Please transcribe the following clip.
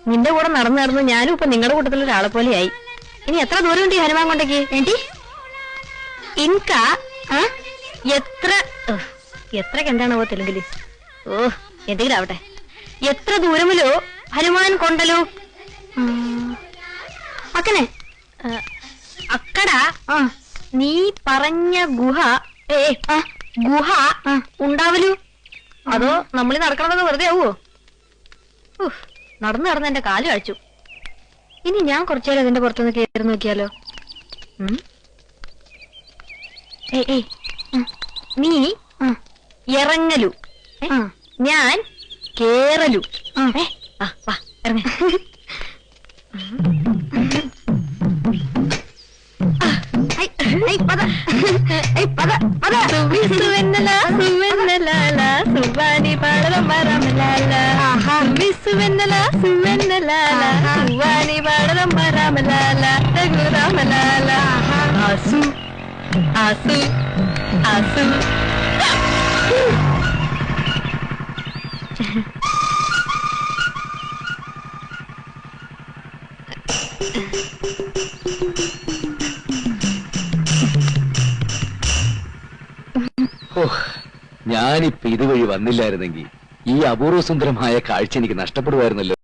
നിന്റെ കൂടെ നടന്നു നടന്ന് ഞാനും ഇപ്പൊ നിങ്ങളുടെ കൂട്ടത്തിൽ ഒരാളെ പോലെയായി. ഇനി എത്ര ദൂരം ഉണ്ട് ഈ ഹനുമാൻ കൊണ്ടേക്ക്? ഏണ്ടി ഇൻക എത്രക്ക് എന്താണോ തെലുങ്കില്? ഓ എന്തെങ്കിലും ആവട്ടെ. എത്ര ദൂരമില്ലോ ഹനുമാൻ കൊണ്ടലു അക്കനെ അക്കട നീ പറഞ്ഞ ഗുഹ ഗുഹ ഉണ്ടാവലു? അതോ നമ്മളീ നടക്കണതൊക്കെ വെറുതെ ആവോ? നടന്നു നടന്ന് എന്റെ കാല് കഴിച്ചു. ഇനി ഞാൻ കുറച്ചേരം അതിന്റെ പുറത്തുനിന്ന് കയറി നോക്കിയാലോ? നീ ഇറങ്ങലു, ഞാൻ കേറലു. ഇറങ്ങ. സുവാനി പാടലം വരാമലാല വിസുവെന്നല സുവെന്നലാല സുവാനി പാടലം വരാമലാല രഘുരാമലാല ആസു ആസു ആസു. ഞാനിപ്പോ ഇതുവഴി വന്നില്ലായിരുന്നെങ്കിൽ ഈ അപൂർവസുന്ദരമായ കാഴ്ച എനിക്ക് നഷ്ടപ്പെടുമായിരുന്നല്ലോ.